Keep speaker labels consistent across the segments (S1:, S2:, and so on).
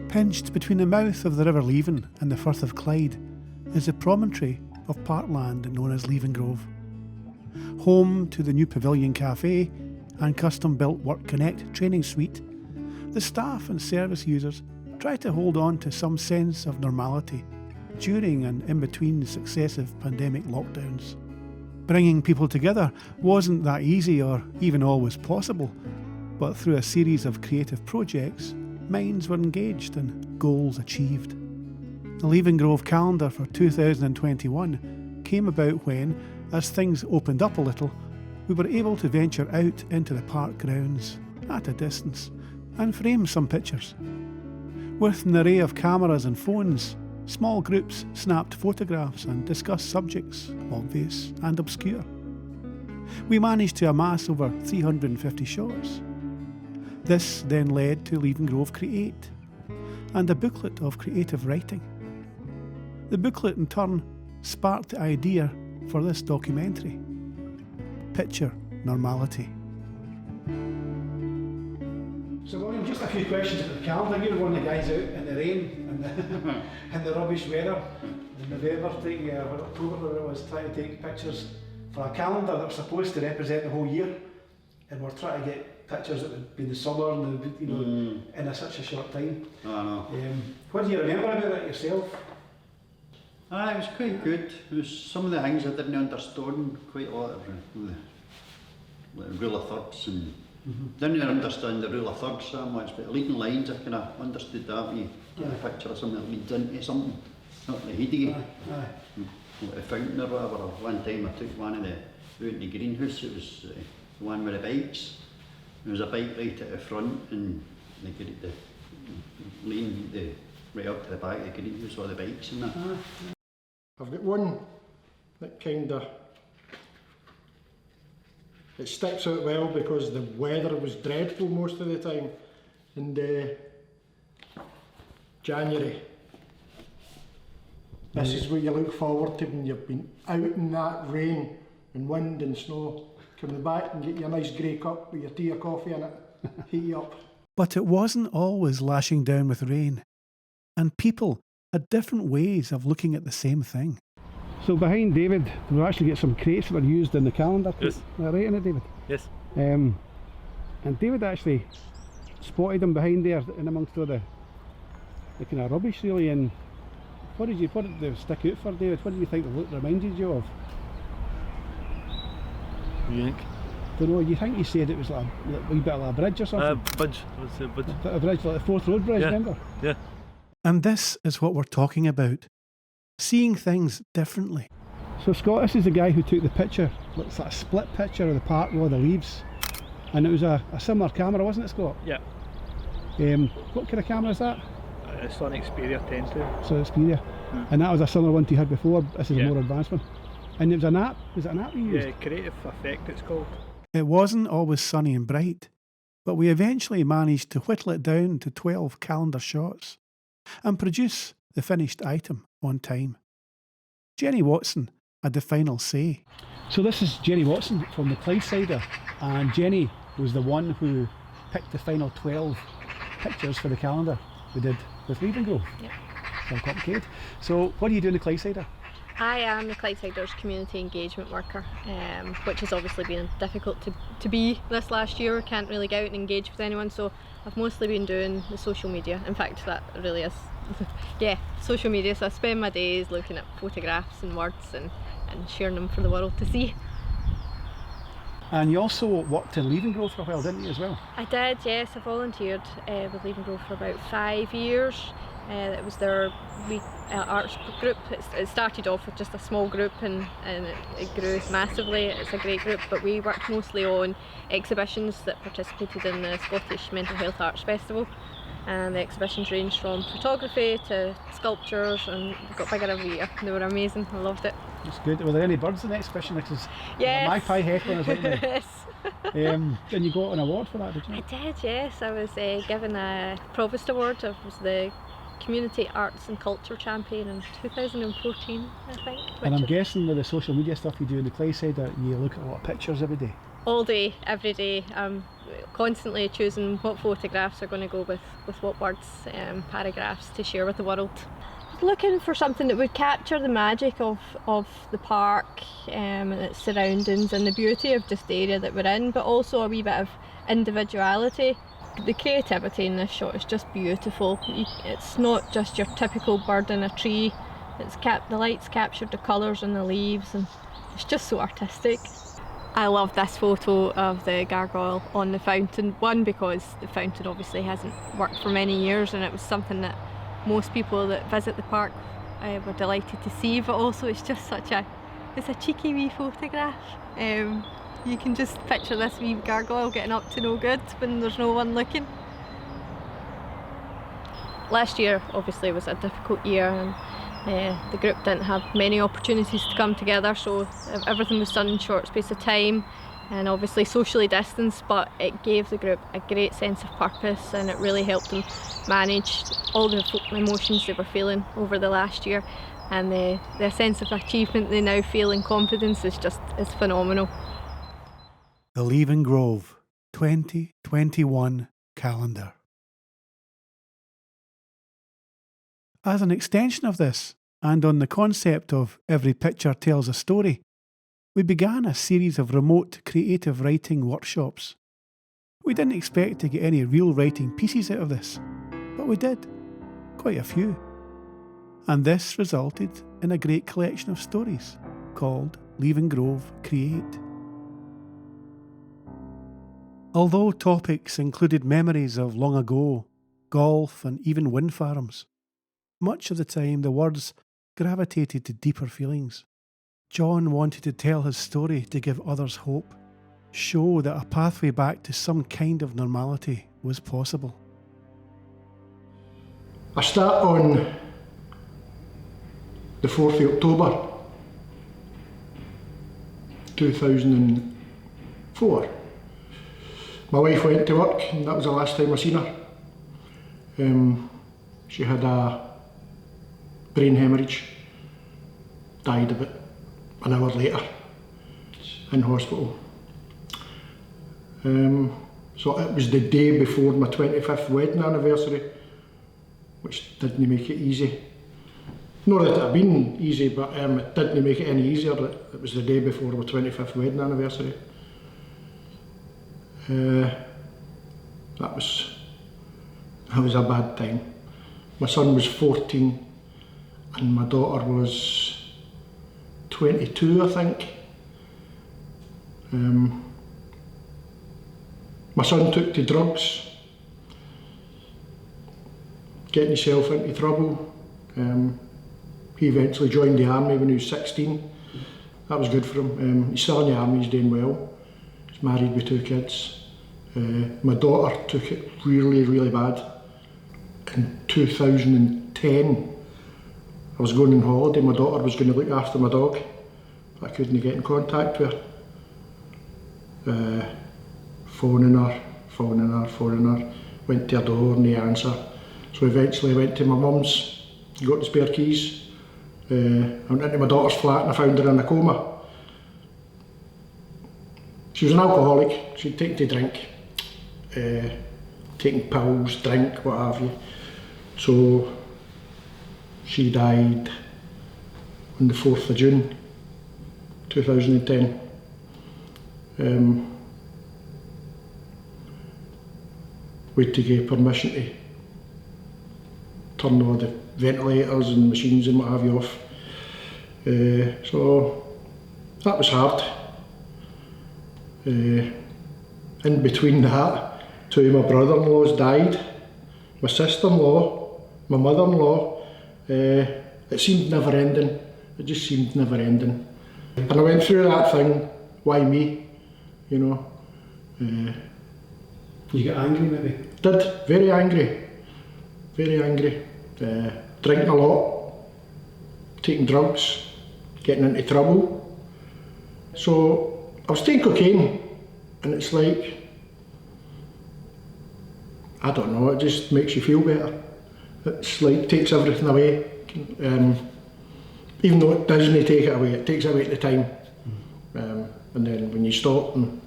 S1: Pinched between the mouth of the River Leven and the Firth of Clyde is the promontory of parkland known as Leven Grove. Home to the new Pavilion Cafe and custom-built Work Connect training suite, the staff and service users try to hold on to some sense of normality during and in between successive pandemic lockdowns. Bringing people together wasn't that easy or even always possible, but through a series of creative projects, minds were engaged and goals achieved. The Leven Grove calendar for 2021 came about when, as things opened up a little, we were able to venture out into the park grounds, at a distance, and frame some pictures. With an array of cameras and phones, small groups snapped photographs and discussed subjects, obvious and obscure. We managed to amass over 350 shots. This then led to Leven Grove Create, and a booklet of creative writing. The booklet in turn sparked the idea for this documentary. Picture Normality. So William, just a few questions about the calendar. You're one of the guys out in the rain and the, and the rubbish weather in November, or October, where it was, trying to take pictures for a calendar that was supposed to represent the whole year, and we're trying to get pictures that would be the summer and in such a short time.
S2: I know.
S1: What do you remember about it yourself?
S2: It was quite good. It was some of the things I didn't understand, quite a lot of the rule of thirds, and didn't even understand the rule of thirds so much, but leading lines I kind of understood that when you get a picture of something that leads into something, not the heady. Like the fountain or whatever. One time I took one of the out in the greenhouse, it was the one with the bikes. There was a bike right at the front and the lane right up to the back of the greenhouse, all the bikes and that.
S3: I've got one that it sticks out well because the weather was dreadful most of the time in January. This is what you look forward to when you've been out in that rain and wind and snow. Come back and get you a nice grey cup with your tea or coffee in it, heat you up.
S1: But it wasn't always lashing down with rain, and people had different ways of looking at the same thing. So behind David, we've actually got some crates that were used in the calendar.
S4: Yes.
S1: Is that right in it, David?
S4: Yes.
S1: And David actually spotted them behind there in amongst all the kind of rubbish really. And what did they stick out for, David? What do you think the look reminded you of?
S4: What do you think?
S1: Don't know, you think you said it was like a wee bit of a bridge or something?
S4: Bridge. I would say bridge.
S1: A bridge like the Fourth Road Bridge,
S4: Yeah.
S1: remember?
S4: Yeah.
S1: And this is what we're talking about. Seeing things differently. So Scott, this is the guy who took the picture. Looks like a split picture of the park with all the leaves. And it was a similar camera, wasn't it, Scott?
S4: Yeah.
S1: What kind of camera is that?
S4: It's an Xperia 10
S1: So Xperia. And that was a similar one to you had before. This is a
S4: Yeah.
S1: more advanced one. And it was an app. Was it an app you used?
S4: Yeah, Creative Effect it's called.
S1: It wasn't always sunny and bright, but we eventually managed to whittle it down to 12 calendar shots and produce the finished item on time. Jenny Watson had the final say. So this is Jenny Watson from the Clydesider, and Jenny was the one who picked the final 12 pictures for the calendar we did with Leven Grove.
S5: Yeah.
S1: So complicated. So what do you do in the Clydesider?
S5: I am the Clydesider's community engagement worker, which has obviously been difficult to be this last year. Can't really get out and engage with anyone, so I've mostly been doing the social media. In fact, that really is, yeah, social media. So I spend my days looking at photographs and words and sharing them for the world to see.
S1: And you also worked in Leven Grove for a while, didn't you, as well?
S5: I did, yes. I volunteered with Leven Grove for about 5 years. It was their arts group. It started off with just a small group and it grew massively. It's a great group, but we worked mostly on exhibitions that participated in the Scottish Mental Health Arts Festival, and the exhibitions ranged from photography to sculptures, and they got bigger every year. They were amazing. I loved it.
S1: That's good. Were there any birds in the exhibition? Because
S5: Yes.
S1: magpie heckling is like
S5: Yes.
S1: and you got an award for that, did you?
S5: I did, yes. I was given a Provost Award. I was the Community Arts and Culture Champion in 2014, I think.
S1: And I'm guessing with the social media stuff you do in the Clydesider, you look at a lot of pictures every day.
S5: all day, every day. I'm constantly choosing what photographs are going to go with what words, paragraphs to share with the world. Looking for something that would capture the magic of the park and its surroundings and the beauty of just the area that we're in, but also a wee bit of individuality. The creativity in this shot is just beautiful. It's not just your typical bird in a tree. The lights captured the colours in the leaves, and it's just so artistic. I love this photo of the gargoyle on the fountain. One, because the fountain obviously hasn't worked for many years, and it was something that most people that visit the park were delighted to see, but also it's just it's a cheeky wee photograph. You can just picture this wee gargoyle getting up to no good when there's no one looking. Last year obviously was a difficult year, and the group didn't have many opportunities to come together, so everything was done in a short space of time and obviously socially distanced, but it gave the group a great sense of purpose, and it really helped them manage all the emotions they were feeling over the last year, and the sense of achievement they now feel and confidence is phenomenal.
S1: The Leaving Grove 2021 calendar. As an extension of this, and on the concept of every picture tells a story, we began a series of remote creative writing workshops. We didn't expect to get any real writing pieces out of this, but we did, quite a few. And this resulted in a great collection of stories called Leaving Grove Create. Although topics included memories of long ago, golf and even wind farms, much of the time the words gravitated to deeper feelings. John wanted to tell his story to give others hope, show that a pathway back to some kind of normality was possible.
S3: I start on the 4th of October 2004. My wife went to work, and that was the last time I seen her. She had a brain hemorrhage, died about an hour later in hospital. So it was the day before my 25th wedding anniversary, which didn't make it easy. Not that it had been easy, but it didn't make it any easier that it was the day before my 25th wedding anniversary. That was a bad time. My son was 14 and my daughter was 22, I think. My son took to drugs, getting himself into trouble. He eventually joined the army when he was 16. That was good for him. He's still in the army, he's doing well. He's married with 2 kids. My daughter took it really, really bad. In 2010, I was going on holiday. My daughter was going to look after my dog. I couldn't get in contact with her. Phoning her. Went to her door, no answer. So eventually I went to my mum's, got the spare keys. I went into my daughter's flat and I found her in a coma. She was an alcoholic, she'd taken to drink, taking pills, drink, what have you. So she died on the 4th of June 2010. We had to get permission to turn all the ventilators and machines and what have you off. So that was hard. In between that, 2 of my brother-in-laws died, my sister-in-law, my mother-in-law. It seemed never ending. It just seemed never ending. And I went through that thing, why me, you know.
S1: You get angry maybe?
S3: Did, very angry. Drinking a lot, taking drugs, getting into trouble. So I was taking cocaine, and it's like, I don't know, it just makes you feel better. It's like, takes everything away. Even though it doesn't take it away, it takes away at the time. And then when you stop and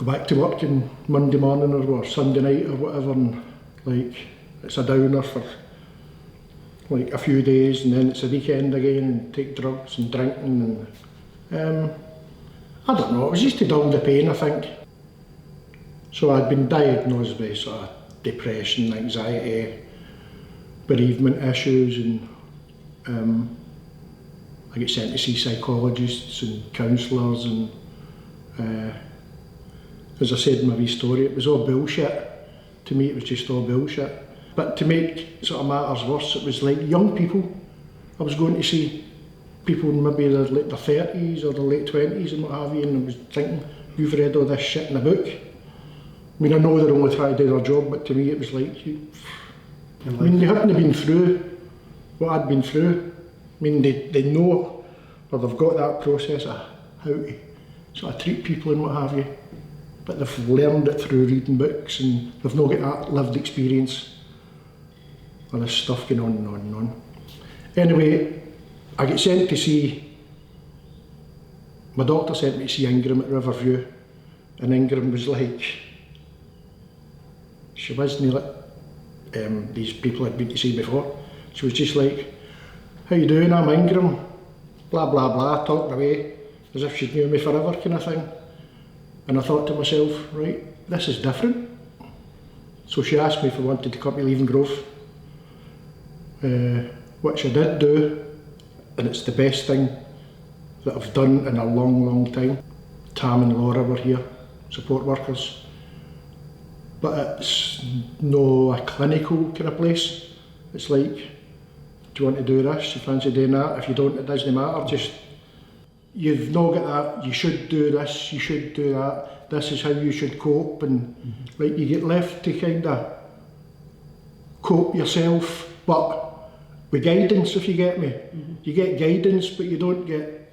S3: go back to work on Monday morning or Sunday night or whatever, and like it's a downer for like a few days, and then it's a weekend again, and take drugs and drinking, and I don't know, it was just to dull the pain, I think. So I'd been diagnosed with sort of depression, anxiety, bereavement issues, and I get sent to see psychologists and counsellors, and as I said in my wee story, it was all bullshit. To me it was just all bullshit. But to make sort of matters worse, it was like young people. I was going to see people in maybe their 30s or their late 20s and what have you, and I was thinking, you've read all this shit in a book. I mean, I know they're only trying to do their job, but to me it was like, I mean, they haven't been through what I'd been through. I mean, they know, or they've got that process of how to sort of treat people and what have you, but they've learned it through reading books, and they've not got that lived experience of this stuff going on and on and on. Anyway, I get sent to see, my doctor sent me to see Ingram at Riverview, and Ingram was like, she wasn't like these people I'd been to see before. She was just like, how you doing, I'm Ingram, blah blah blah, talking away as if she knew me forever kind of thing. And I thought to myself, right, this is different. So she asked me if I wanted to come to Leaving Grove, which I did do, and it's the best thing that I've done in a long, long time. Tam and Laura were here, support workers. But it's no a clinical kind of place. It's like, do you want to do this? You fancy doing that? If you don't, it doesn't matter. Just, you've not got that, you should do this, you should do that, this is how you should cope, and like you get left to kind of cope yourself, but with guidance, if you get me. You get guidance, but you don't get,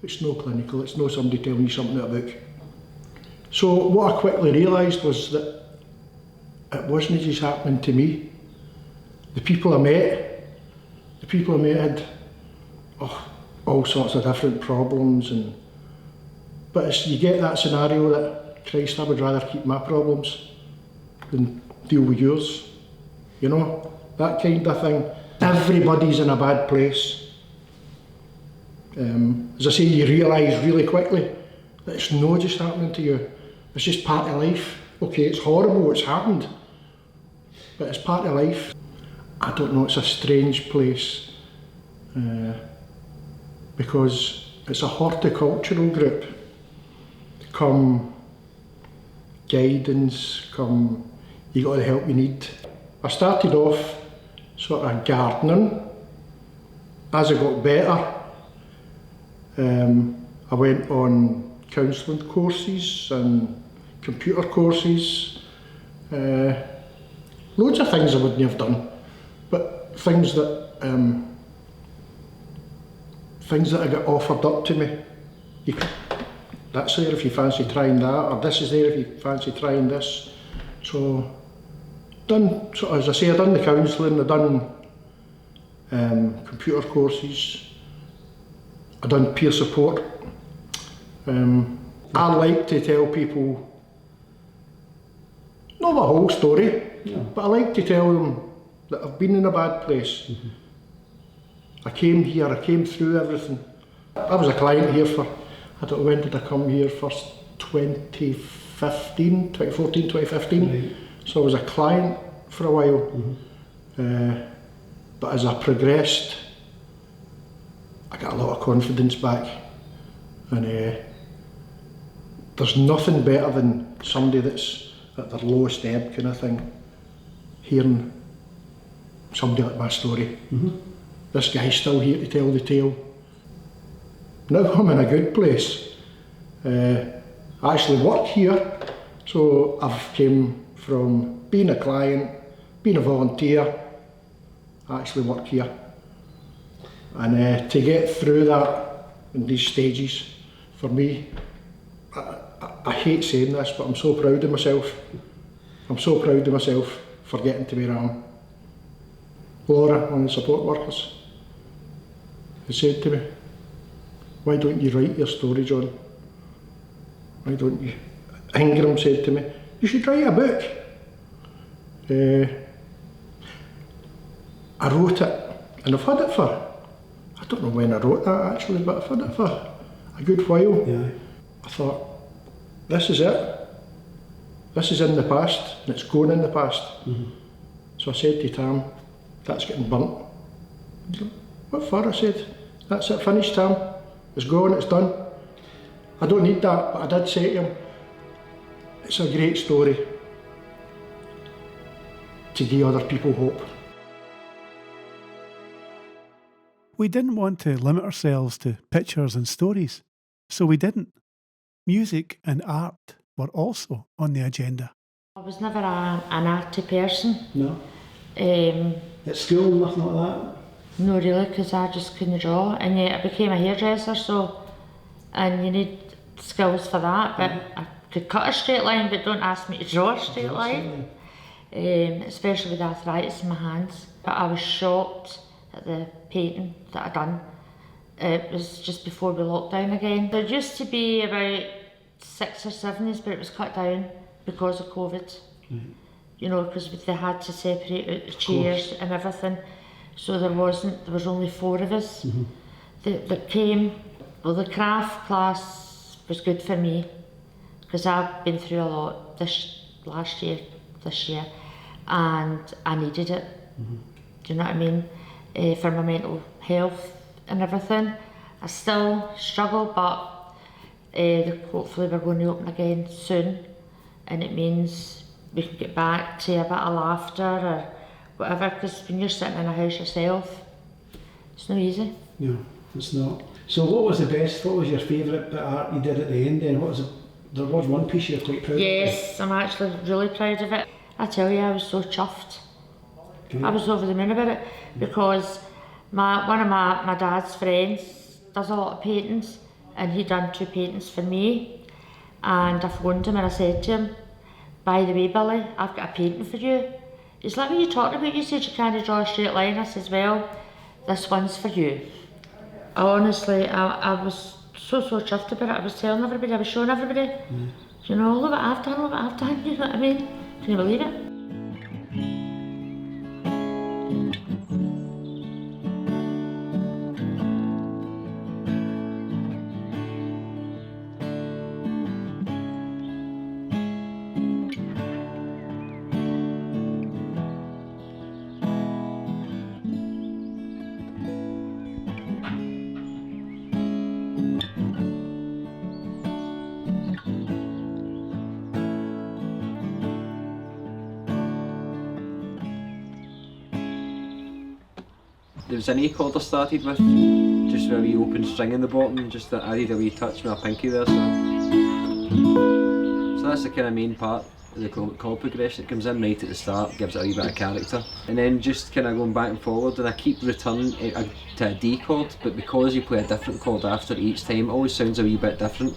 S3: it's no clinical, it's no somebody telling you something out of a book. So what I quickly realised was that it wasn't just happening to me. The people I met had all sorts of different problems, but it's, you get that scenario that, Christ, I would rather keep my problems than deal with yours. You know, that kind of thing. Everybody's in a bad place. As I say, you realise really quickly that it's not just happening to you, it's just part of life. Okay, it's horrible, it's happened, but it's part of life. I don't know, it's a strange place, because it's a horticultural group. Come guidance, come, you got the help you need. I started off sort of gardening. As I got better, I went on counselling courses and computer courses. Loads of things I wouldn't have done, but things that I got offered up to me. That's there if you fancy trying that, or this is there if you fancy trying this. So, done, so as I say, I've done the counselling, I've done computer courses, I've done peer support. I like to tell people, not my whole story, but I like to tell them that I've been in a bad place. I came here, I came through everything. I was a client here for, I don't know, when did I come here first? 2014, 2015. Right. So I was a client for a while. But as I progressed, I got a lot of confidence back. And there's nothing better than somebody that's at their lowest ebb kind of thing, hearing somebody like my story. This guy's still here to tell the tale. Now I'm in a good place. I actually work here, so I've came from being a client, being a volunteer. I actually work here. And to get through that in these stages, for me, I hate saying this, but I'm so proud of myself. I'm so proud of myself for getting to where I am. Laura, one of the support workers, has said to me, why don't you write your story, John? Why don't you? Ingram said to me, "You should write a book." I wrote it, and I've had it for, I don't know when I wrote that actually, but I've had it for a good while.
S1: Yeah.
S3: I thought, this is it. This is in the past, and it's going in the past. So I said to Tam, "That's getting burnt." He's like, "What for?" I said, "That's it, finished, Tam. It's gone, it's done." I don't need that, but I did say to him, it's a great story to give other people hope.
S1: We didn't want to limit ourselves to pictures and stories, so we didn't. Music and art were also on the agenda.
S6: I was never an arty person.
S1: No?
S6: Um,
S1: At school, nothing like that?
S6: no really, because I just couldn't draw, and yet I became a hairdresser, so, and you need skills for that, but I could cut a straight line, but don't ask me to draw a straight line. Especially with arthritis in my hands. But I was shocked at the painting that I'd done. It was just before the lockdown again. There used to be about 6 or 7, but it was cut down because of COVID. You know, because they had to separate out the chairs and everything. So there was only 4 of us that came. Well, the craft class was good for me because I've been through a lot this year, and I needed it. Do you know what I mean? For my mental health and everything. I still struggle, but hopefully we're going to open again soon, and it means we can get back to a bit of laughter or whatever, because when you're sitting in a house yourself, it's not easy.
S1: No, it's not. So what was your favourite bit of art you did at the end then? There was one piece you're quite proud of?
S6: Yes, I'm actually really proud of it. I tell you, I was so chuffed.
S1: Good.
S6: I was over the moon about it because one of my dad's friends does a lot of paintings, and he done 2 paintings for me, and I phoned him and I said to him, "By the way, Billy, I've got a painting for you." He's like, "What are you talking about? You said you can't draw a straight line." I says, "Well, this one's for you." Honestly, I was so chuffed about it. I was telling everybody, I was showing everybody, you know, look what I've done, you know what I mean? Can you believe it?
S7: There was an A chord I started with, just with a wee open string in the bottom, just that added a wee touch with my pinky there. So that's the kind of main part of the chord progression. It comes in right at the start, gives it a wee bit of character, and then just kind of going back and forward. And I keep returning to a D chord, but because you play a different chord after each time, it always sounds a wee bit different.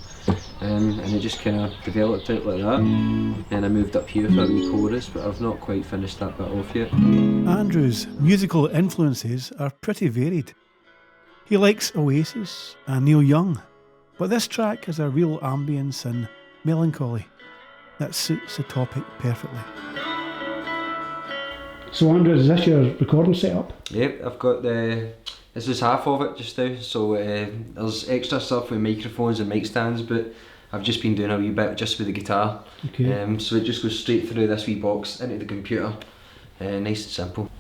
S7: And it just kind of developed out like that. And I moved up here for a wee chorus, but I've not quite finished that bit off yet.
S1: Andrew's musical influences are pretty varied. He likes Oasis and Neil Young, but this track has a real ambience and melancholy that suits the topic perfectly. So Andrew, is this your recording setup?
S7: Yep, I've got this is half of it just now, so there's extra stuff with microphones and mic stands, but I've just been doing a wee bit just with the guitar.
S1: Okay.
S7: So it just goes straight through this wee box into the computer, nice and simple.